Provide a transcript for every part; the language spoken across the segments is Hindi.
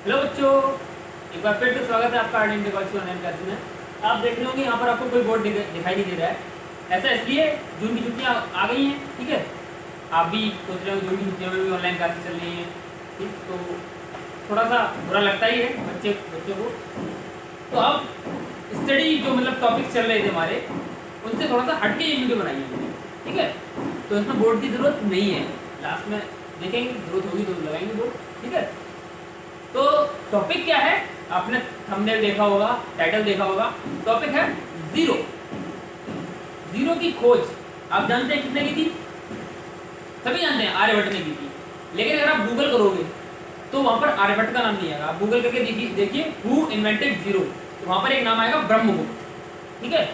हेलो बच्चों, एक बार फिर से स्वागत है आपका आर्ट डेकोरेशन ऑनलाइन क्लासेस में। आप देख रहे हो कि यहाँ पर आपको कोई बोर्ड दिखाई नहीं दे रहा है। ऐसा इसलिए जून की छुट्टियाँ आ गई हैं, ठीक है। आप भी सोच रहे हो जून की छुट्टियों में भी ऑनलाइन क्लासेस चल रही हैं, ठीक। तो थोड़ा सा बुरा लगता ही है बच्चों को। तो अब स्टडी जो मतलब टॉपिक्स चल रहे थे हमारे, उनसे थोड़ा सा हटके ये वीडियो बनाई है, ठीक है। तो इसमें बोर्ड की ज़रूरत नहीं है, लास्ट में देखेंगे ज़रूरत होगी तो लगाएंगे बोर्ड, ठीक है। तो टॉपिक क्या है, आपने थंबनेल देखा होगा, टाइटल देखा होगा। टॉपिक है जीरो। जीरो की खोज आप जानते हैं किसने की थी? सभी जानते हैं, आर्यभट्ट ने की थी। लेकिन अगर आप गूगल करोगे तो वहां पर आर्यभट्ट का नाम नहीं आएगा। आप गूगल करके देखिए हु इन्वेंटेड जीरो, तो वहां पर एक नाम आएगा ब्रह्मगुप्त, ठीक है।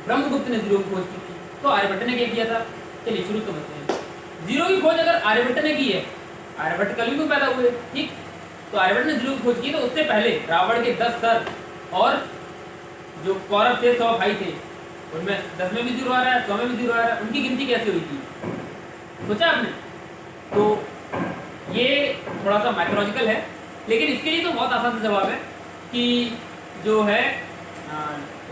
ब्रह्मगुप्त ने जीरो की खोज की थी। तो आर्यभट्ट ने क्या किया था, चलिए शुरू समझते हैं। जीरो की खोज अगर आर्यभट्ट ने की है, आर्यभट्ट कलयुग में पैदा हुए, ठीक। तो आर्यभट्ट ने जीरो की खोज की, तो उससे पहले रावण के 10 सर और जो कौरव थे 100 भाई थे, उनमें 10 में भी जीरो आ रहा है, 100 में भी जीरो आ रहा है। उनकी गिनती कैसे हुई थी, सोचा आपने? तो ये थोड़ा सा मैथोलॉजिकल है, लेकिन इसके लिए तो बहुत आसान सा जवाब है कि जो है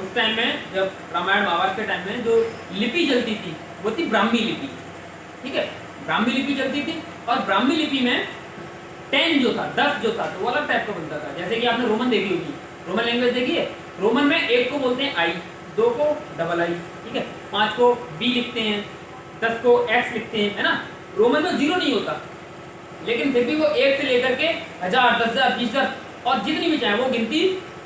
उस टाइम में जब रामायण महाभारत के टाइम में जो लिपि चलती थी वो थी ब्राह्मी लिपि, ठीक है। ब्राह्मी लिपि चलती थी और ब्राह्मी लिपि में 10 जो था, 10 जो था, तो वो अलग टाइप का बनता था। जैसे कि आपने रोमन देखी होगी, रोमन लैंग्वेज देखी है। रोमन में 1 को बोलते हैं आई, 2 को डबल आई, ठीक है, 5 को बी लिखते हैं, 10 को एक्स लिखते हैं, है ना। रोमन में जीरो नहीं होता, लेकिन फिर भी वो 1 से लेकर के 1000, 10,000, 20,000 और जितनी भी चाहे वो गिनती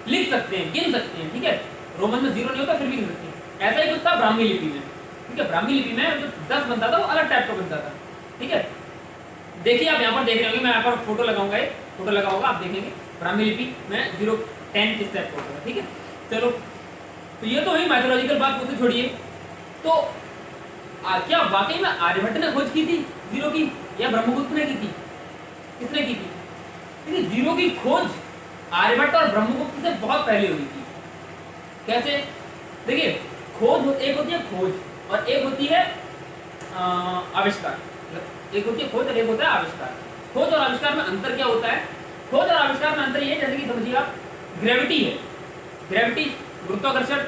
लिख सकते हैं, गिन सकते हैं, ठीक है। रोमन में जीरो नहीं होता, फिर भी गिन सकते हैं। ऐसा ही कुछ था ब्राह्मी लिपि में, ठीक है। ब्राह्मी लिपि में जो 10 बनता था वो अलग टाइप का बनता था, ठीक है। देखिए आप यहाँ पर देख रहे होंगे, मैं यहाँ पर फोटो लगाऊंगा, एक फोटो लगा होगा, आप देखेंगे ब्राह्मी लिपि में 0, 10 किस टाइप का होगा, ठीक है। चलो, तो ये तो हुई मैथोलॉजिकल बात, उसे छोड़िए। तो क्या वाकई में आर्यभट्ट ने खोज की थी जीरो की, या ब्रह्मगुप्त ने की थी? किसने की थी? क्योंकि जीरो की खोज आर्यभट्ट और ब्रह्मगुप्त से बहुत पहले हुई थी। कैसे? देखिए, खोज एक होती है खोज और एक होती है आविष्कार। एक होती है खोज और एक होता है आविष्कार। खोज और आविष्कार में अंतर क्या होता है? खोज और आविष्कार में अंतर ये है, जैसे कि समझिए आप, ग्रेविटी है, ग्रेविटी, गुरुत्वाकर्षण,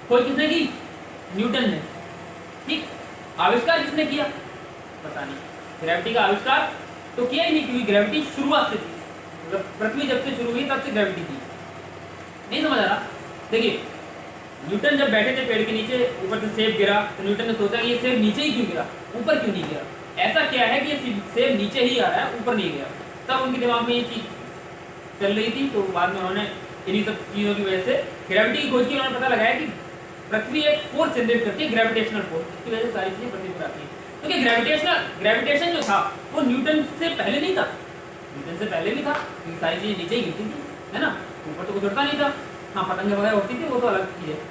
खोज किसने की? न्यूटन ने, ठीक। आविष्कार किसने किया? पता नहीं। ग्रेविटी का आविष्कार तो किया ही नहीं, क्योंकि ग्रेविटी शुरुआत से थी, मतलब पृथ्वी जब से शुरू हुई तब से ग्रेविटी थी। नहीं समझ आ रहा? देखिए, न्यूटन जब बैठे थे पेड़ के नीचे, ऊपर से सेब गिरा, तो न्यूटन ने सोचा कि ये सेब नीचे ही क्यों गिरा, ऊपर क्यों नहीं गिरा? ऐसा क्या है कि ये सेब नीचे ही आ रहा है, ऊपर नहीं गया? तब उनके दिमाग में ये चीज चल रही थी। तो बाद में उन्होंने इन्हीं सब चीज़ों की वजह से ग्रेविटी की खोज की, उन्होंने पता लगाया कि पृथ्वी एक फोर्स जनरेट करती है, ग्रेविटेशनल फोर्स, इसकी वजह से सारी चीजें पृथ्वी पर आती है। क्योंकि ग्रेविटेशन जो था वो न्यूटन से पहले नहीं था, न्यूटन से पहले भी था, क्योंकि सारी चीजें नीचे ही गिरती थी, है ना, ऊपर तो कुछ उड़ता नहीं था। हाँ, पतंगे वगैरह होती थी, वो तो अलग चीज है।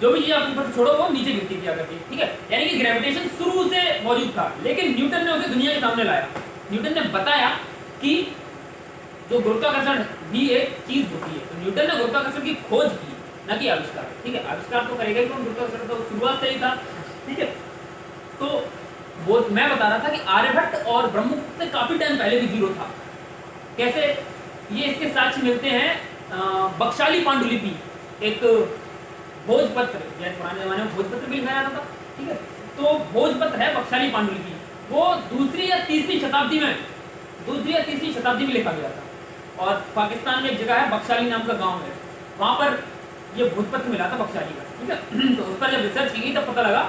जो भी चीज आप ऊपर से छोड़ो वो नीचे गिरती थी आकर के, ठीक है। यानी कि ग्रेविटेशन शुरू से मौजूद था, लेकिन न्यूटन ने उसे दुनिया के सामने लाया। न्यूटन ने बताया कि जो गुरुत्वाकर्षण भी एक चीज होती है। तो न्यूटन ने गुरुत्वाकर्षण की खोज की, न कि आविष्कार, ठीक है। आविष्कार तो करेगा ही कौन? गुरुत्वाकर्षण तो शुरुआत से ही था, ठीक है। तो वो मैं बता रहा था कि आर्यभट्ट और ब्रह्मगुप्त से काफी टाइम पहले भी जीरो था। कैसे? ये इसके साक्ष्य मिलते हैं बख्शाली पांडुलिपि, एक भोजपत्र, जैसे पुराने जमाने में भोजपत्र भी लिखा जाता था, ठीक है। तो भोजपत्र है बख्शाली पांडुलिपि, वो दूसरी या तीसरी शताब्दी में लिखा गया था। और पाकिस्तान में एक जगह है बख्शाली नाम का गांव है, वहां पर ये भोजपत्र मिला था बख्शाली का, ठीक है। तो उस पर जब रिसर्च की गई तब पता लगा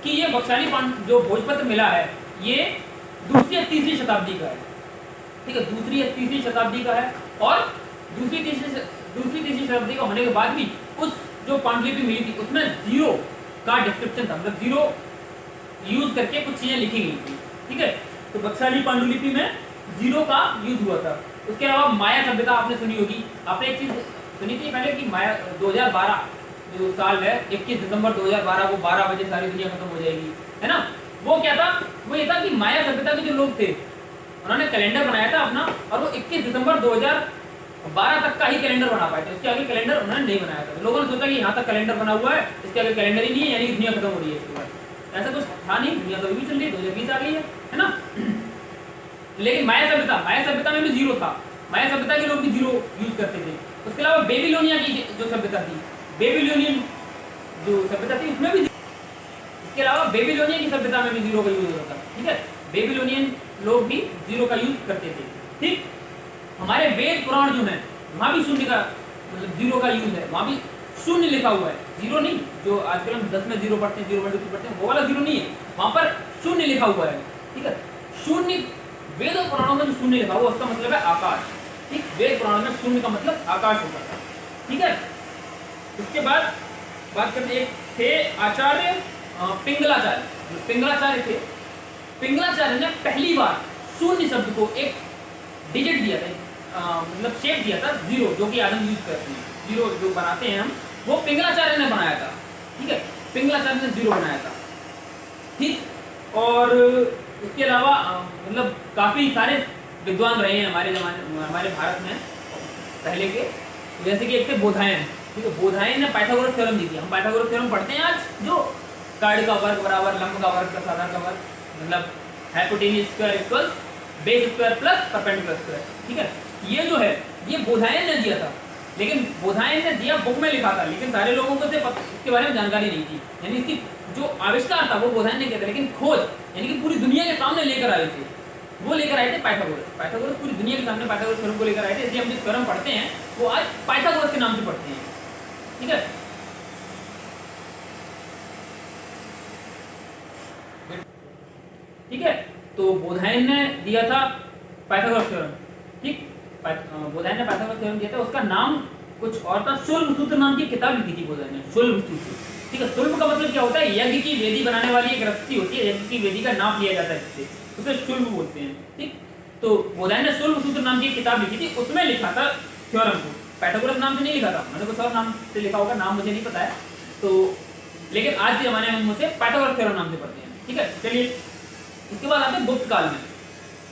कि ये बख्शाली जो भोजपत्र मिला है ये दूसरी या तीसरी शताब्दी का है, ठीक है। दूसरी या तीसरी शताब्दी का है, और दूसरी तीसरी शताब्दी का होने के बाद भी उस जो पांडुलिपि मिली थी उसमें जीरो का डिस्क्रिप्शन था, मतलब जीरो यूज करके कुछ चीजें लिखी गई थी, ठीक है। तो बख्शाली पांडुलिपि में जीरो का यूज हुआ था। उसके अलावा माया सभ्यता आपने सुनी होगी। आपने एक चीज सुनी थी पहले कि माया 2012 जो साल है, 21 दिसंबर 2012 को 12 बजे सारी दुनिया खत्म हो जाएगी, है ना। वो क्या था? वो ये था कि माया सभ्यता के जो लोग थे उन्होंने कैलेंडर बनाया था अपना, और वो 21 दिसंबर 2012 तक का ही कैलेंडर बना पाए थे, उसके आगे कैलेंडर उन्होंने नहीं बनाया था। लोगों ने सोचा कि यहाँ तक कैलेंडर बना हुआ है, इसके आगे कैलेंडर ही नहीं है, यानी कि दुनिया खत्म हो रही है इसके बाद। ऐसा कुछ था नहीं, दुनिया तो अभी भी चल रही है, 2020 आ गई है ना। लेकिन माया सभ्यता में भी जीरो था। माया सभ्यता के लोग भी जीरो यूज करते थे। उसके अलावा बेबीलोनिया की जो सभ्यता थी, बेबीलोनियन जो सभ्यता थी उसमें भी, इसके अलावा बेबीलोनिया की सभ्यता में भी जीरो का यूज होता था। ठीक है, बेबीलोनियन लोग भी जीरो का यूज करते थे। ठीक, हमारे वेद पुराण जो है वहां भी शून्य का मतलब जीरो का यूज है, वहां भी शून्य लिखा हुआ है, जीरो नहीं जो आजकल हम 10 में जीरो पढ़ते हैं, 0 पढ़ते हैं, वो वाला जीरो नहीं है, वहां पर शून्य लिखा हुआ है। ठीक है, शून्य वेद और पुराणों में जो शून्य लिखा हुआ उसका मतलब है आकाश। ठीक, वेद पुराण में शून्य का मतलब आकाश होता था। ठीक है, उसके बाद बात करते एक थे आचार्य पिंगलाचार्य। पिंगलाचार्य थे, पिंगलाचार्य ने पहली बार शून्य शब्द को एक डिजिट दिया था, मतलब शेप दिया था जीरो, जो कि आज हम यूज करते हैं, जीरो जो बनाते हैं हम, वो पिंगलाचार्य ने बनाया था। ठीक है, पिंगलाचार्य ने जीरो बनाया था। ठीक, और उसके अलावा मतलब काफी सारे विद्वान रहे हैं हमारे जमाने, हमारे भारत में पहले के, जैसे कि एक थे बोधायन। ठीक है, बोधायन ने पाइथागोरस थ्योरम दी थी। हम पाइथागोरस थ्योरम पढ़ते हैं आज, जो कार्ड का वर्ग बराबर लंब का वर्ग प्लस आधार का वर्ग, मतलब hypotenuse square equals base square plus perpendicular square. ठीक है, ये जो है ये बोधायन ने दिया था, लेकिन बोधायन ने दिया बुक में लिखा था, लेकिन सारे लोगों को इसके बारे में जानकारी नहीं थी। यानी इसकी जो आविष्कार था वो बोधायन ने किया था, लेकिन खोज यानी कि पूरी दुनिया के सामने लेकर आए थे, वो लेकर आए थे पाइथागोरस। पाइथागोरस पूरी दुनिया के सामने पाइथागोरस थ्योरम को लेकर आए थे, इसलिए हम जो थ्योरम पढ़ते हैं वो आज पाइथागोरस के नाम से पढ़ते हैं। ठीक है, ठीक है, तो बोधायन ने दिया था पाइथागोरस थ्योरम। ठीक, बोधायन ने पाइथागोरस थ्योरम दिया था, उसका नाम कुछ और था, शुल्ब सूत्र नाम की किताब लिखी थी बोधायन ने, शुल्ब सूत्र। ठीक है, शुल्ब का मतलब क्या होता है, यज्ञ की वेदी बनाने वाली एक रस्सी होती है, यज्ञ की वेदी का नाप लिया जाता है इससे, उसे शुल्ब बोलते हैं। ठीक, तो बोधायन ने शुल्ब सूत्र नाम की किताब लिखी थी, उसमें लिखा था थ्योरम को, पाइथागोरस नाम से नहीं लिखा था, मैंने कुछ और नाम से लिखा होगा, नाम मुझे नहीं पता है, तो लेकिन आज के जमाने में हम उसे पाइथागोरस थ्योरम नाम से पढ़ते हैं। ठीक है, चलिए इसके बाद आते हैं गुप्त काल में।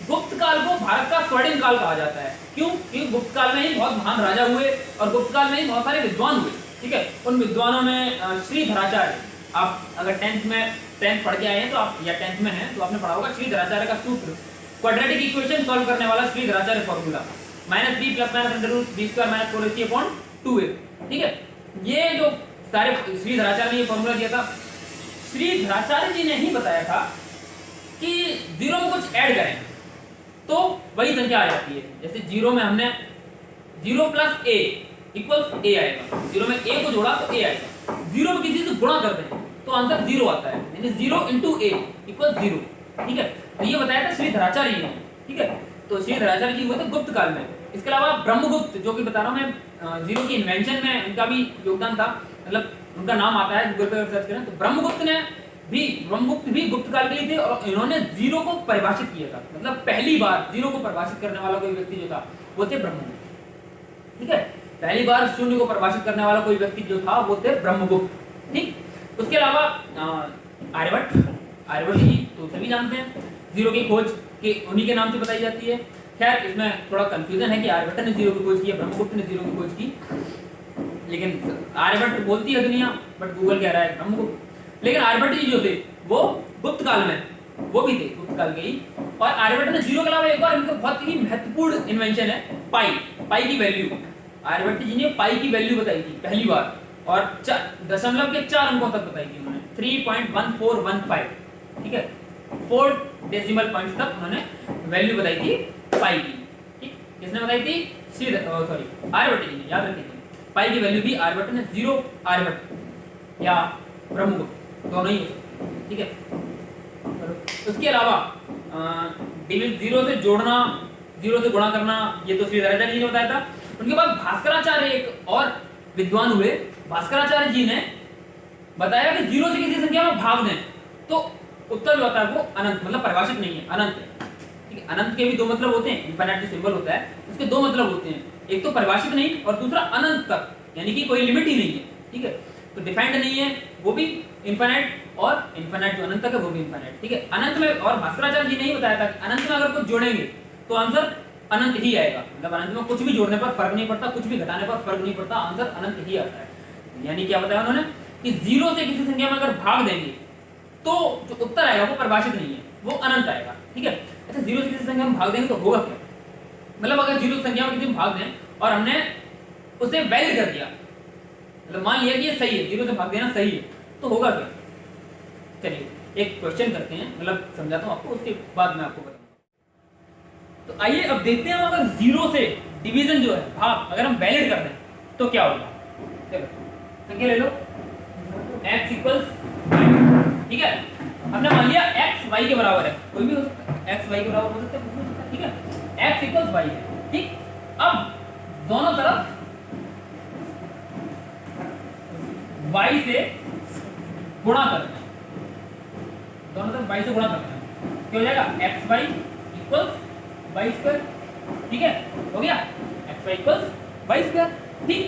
गुप्त काल को भारत का स्वर्णिम काल कहा जाता है। क्यों? क्योंकि गुप्त काल में ही बहुत महान राजा हुए और गुप्त काल में ही बहुत सारे विद्वान हुए। ठीक है, उन विद्वानों में श्रीधराचार्य, आप अगर 10th पढ़ के आए हैं तो आप, या 10th में हैं तो आपने पढ़ा होगा श्रीधराचार्य का सूत्र, क्वाड्रेटिक इक्वेशन सॉल्व करने वाला Shridharacharya formula, -b + -√b² - 4ac/2a। ठीक है, ये जो सारे श्रीधराचार्य ने ये फॉर्मूला दिया था, श्रीधराचार्य जी ने ही बताया था कि जीरो में कुछ ऐड करें तो वही संख्या आ जाती है। जैसे जीरो में हमने 0 + a = a आएगा, जीरो में a को जोड़ा तो a आएगा, जीरो में किसी से गुणा करते हैं तो आंसर 0 आता है, यानी 0 × a = 0। ठीक है, तो ये बताया था श्रीधराचार्य जी ने। ठीक है, तो श्रीधराचार्य जी हुए थे गुप्त काल में। इसके अलावा ब्रह्मगुप्त, जो कि बता रहा हूं मैं, जीरो की इन्वेंशन में उनका भी योगदान था, मतलब उनका नाम आता है गूगल पर सर्च करें तो। ब्रह्मगुप्त भी गुप्त काल के लिए थे और इन्होंने जीरो को परिभाषित किया था, मतलब पहली बार जीरो को परिभाषित करने वाला कोई व्यक्ति जो था वो थे ब्रह्मगुप्त। ठीक है, पहली बार शून्य को परिभाषित करने वाला कोई व्यक्ति जो था वो थे ब्रह्मगुप्त। ठीक, उसके अलावा आर्यभट्ट जी तो सभी जानते हैं, जीरो की खोज के उन्हीं के नाम से बताई जाती है। खैर इसमें थोड़ा कंफ्यूजन है कि आर्यभट्ट ने जीरो की खोज की, ब्रह्मगुप्त ने जीरो की खोज की, लेकिन आर्यभट्ट बोलती है दुनिया, बट गूगल कह रहा है ब्रह्मगुप्त। लेकिन आर्यभट्ट जी जो थे वो गुप्त काल में, वो भी थे गुप्त काल के ही। और आर्यभट्ट ने जीरो के अलावा एक और इनका बहुत ही महत्वपूर्ण इन्वेंशन है पाई की वैल्यू। आर्यभट्ट जी ने पाई की वैल्यू बताई थी पहली बार, और दशमलव के 4 अंकों तक बताई थी उन्होंने, 3.1415। ठीक है, 4 डेसिमल पॉइंट्स तक उन्होंने वैल्यू बताई थी पाई की। ठीक, किसने बताई थी? आर्यभट्ट जी ने, याद रखिए पाई की वैल्यू भी आर्यभट्ट ने, जीरो आर्यभट्ट या ब्रह्मगुप्त दोनों ही हो सकते हैं। ठीक है, उसके अलावा जीरो से जोड़ना, जीरो से गुणा करना, ये तो श्रीधराचार्य जी ने बताया था। उनके बाद भास्कराचार्य एक और विद्वान हुए, भास्कराचार्य जी ने बताया कि जीरो से किसी संख्या में भाग दें तो उत्तर जो आता है वो अनंत, मतलब परिभाषित नहीं है, अनंत है। ठीक है, अनंत के भी दो मतलब होते हैं, इनफाइनाइट जो सिंबल होता है उसके दो मतलब होते हैं, एक तो परिभाषित नहीं और दूसरा अनंत तक, यानी कि कोई लिमिट ही नहीं है। ठीक है, तो डिफाइंड नहीं है वो भी इनफाइनाइट, और इनफाइनाइट जो अनंत तक है वो भी इनफाइनाइट। ठीक है, अनंत में, और भास्कराचार्य जी ने ही बताया था कि अनंत में अगर कुछ जोड़ेंगे तो आंसर अनंत ही आएगा, मतलब अनंत में कुछ भी जोड़ने पर फर्क नहीं पड़ता, कुछ भी घटाने पर फर्क नहीं पड़ता, आंसर अनंत ही आता है। यानी क्या बताया उन्होंने कि जीरो से किसी संख्या में अगर भाग देंगे तो जो उत्तर आएगा वो परिभाषित नहीं है, वो अनंत आएगा। ठीक है, अच्छा जीरो से किसी संख्या में भाग देंगे तो होगा क्या? मतलब अगर जीरो संख्या में किसी में भाग दें और हमने उसे वैलिड कर दिया, मतलब मान लिया कि ये सही है, जीरो से भाग देना सही है, तो होगा क्या? चलिए एक क्वेश्चन करते हैं, मतलब समझाता हूँ आपको, उसके बाद मैं आपको बताऊंगा। तो आइए अब देखते हैं अगर जीरो से डिवीजन जो है, भाग, अगर हम वैलिड कर दें तो क्या होगा। चलो संख्या ले लो x इक्वल्स, ठीक है, हमने मान लिया x y के बराबर है, कोई भी हो सकता है, x y के बराबर हो सकता है, कुछ भी हो सकता है, ठीक है, x इक्वल्स y है, ठीक। अब दोनों तरफ y से गुणा करना है, दोनों तरफ y से गुणा करना है, क्या हो जाएगा, x y equals y square, ठीक है, हो गया, x y equals y square, ठीक।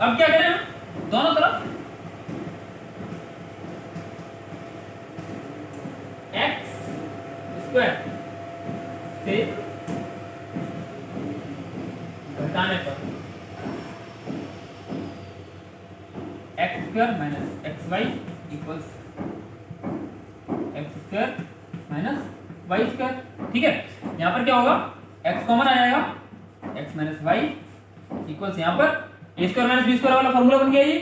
अब क्या करें हम, दोनों तरफ एक्स स्क्वायर से घटाने पर x square minus x y equals x square minus y square, ठीक है। यहाँ पर क्या होगा, x कॉमन आ जाएगा, x माइनस वाई इक्वल्स यहाँ पर ए स्क्वायर माइनस बी स्क्वायर वाला फॉर्मूला बन गया ये,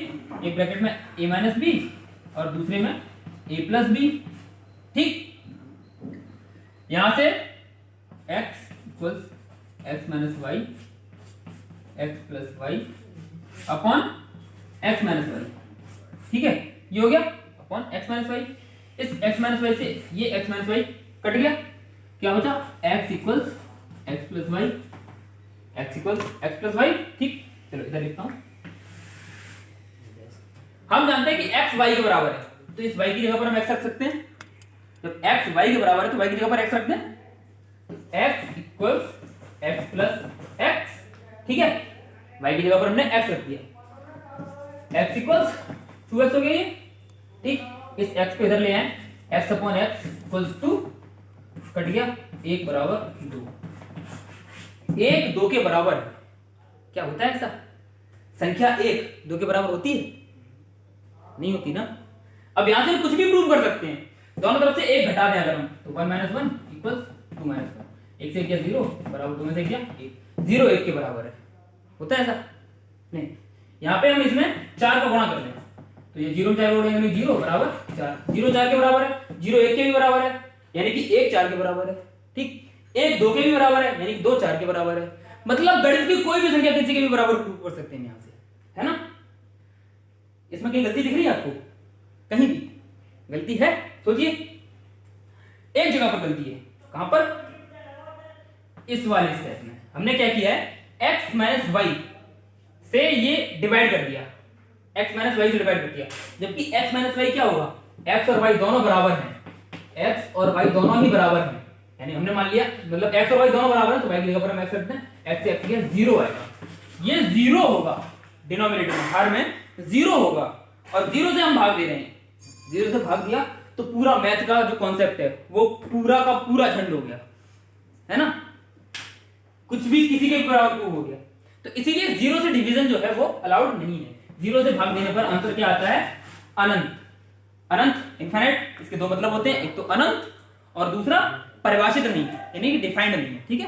एक ब्रैकेट में a माइनस बी और दूसरे में a प्लस बी, ठीक। यहां से x equals x minus y x plus y upon x minus y, ठीक है, ये हो गया अपॉन एक्स माइनस वाई। इस x माइनस वाई से ये x माइनस वाई कट गया, क्या बचा, x equals x plus y, x equals x plus y, ठीक। चलो इधर लिखता हूं, हम जानते हैं कि x y के बराबर है, तो इस y की जगह पर हम x रख सकते हैं, जब x y के बराबर है तो y की जगह पर x रख दें, x equals x plus x, ठीक है, y की जगह पर हमने x रख दिया, x इक्वल्स 2x हो गया ये, ठीक। इस x को इधर ले आए, x upon x equals 2, cut गया, 1 बराबर 2, 1 2 के बराबर है, क्या होता है ऐसा, संख्या 1 2 के बराबर होती है, नहीं होती ना। अब यहां से कुछ भी प्रूव कर सकते हैं, दोनों तरफ से 1 घटा दें अगर हम, तो 1 माइनस 1 इक्वल्स 2 माइनस 1, 1 से किया 0 बराबर 2 में से किया 1, 0 1 के बराबर है, होता है ऐसा नहीं। यहां पे हम इसमें 4 का गुणा कर लें, तो ये 0 4 जोड़ेंगे यानी 0 बराबर 4, 0 4 के बराबर है, 0 1 के भी बराबर है यानी कि 1 4 के बराबर है, ठीक। 1 2 के भी बराबर है यानी कि 2 4 के बराबर है, मतलब गणित की कोई भी संख्या किसी के भी बराबर प्रूव कर सकते हैं यहां से, है ना। इसमें कहीं गलती दिख रही है आपको, कहीं भी गलती है, सोचिए, एक जगह पर गलती है, कहां पर, इस वाले स्टेप में हमने क्या किया है, x माइनस वाई से ये डिवाइड कर दिया, x माइनस वाई से डिवाइड कर दिया, जबकि x माइनस वाई क्या होगा, x और y दोनों बराबर हैं, x और y दोनों ही बराबर हैं, यानी हमने मान लिया मतलब x और y दोनों बराबर हैं, तो y की जगह पर हम x रखते हैं, x से x गया 0 आएगा, ये 0 होगा, डिनोमिनेटर में हर में 0 होगा, और 0 से हम भाग दे रहे हैं, 0 से भाग दिया तो पूरा मैथ का जो कॉन्सेप्ट है वो पूरा का पूरा झंड हो गया, है ना, कुछ भी किसी के बराबर प्रूव हो गया। तो इसीलिए 0 से डिवीजन जो है वो अलाउड नहीं है, 0 से भाग देने पर आंसर क्या आता है, अनंत, अनंत इनफाइनाइट, इसके दो मतलब होते हैं, एक तो अनंत और दूसरा परिभाषित नहीं, यानी कि डिफाइंड नहीं है, ठीक है।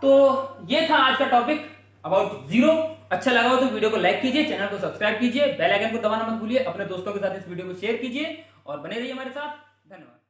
तो ये था आज का टॉपिक अबाउट 0। अच्छा लगा हो तो वीडियो को लाइक कीजिए, चैनल को सब्सक्राइब कीजिए, बेल आइकन को दबाना मत भूलिए, अपने दोस्तों के साथ इस वीडियो को शेयर कीजिए और बने रहिए हमारे साथ। धन्यवाद।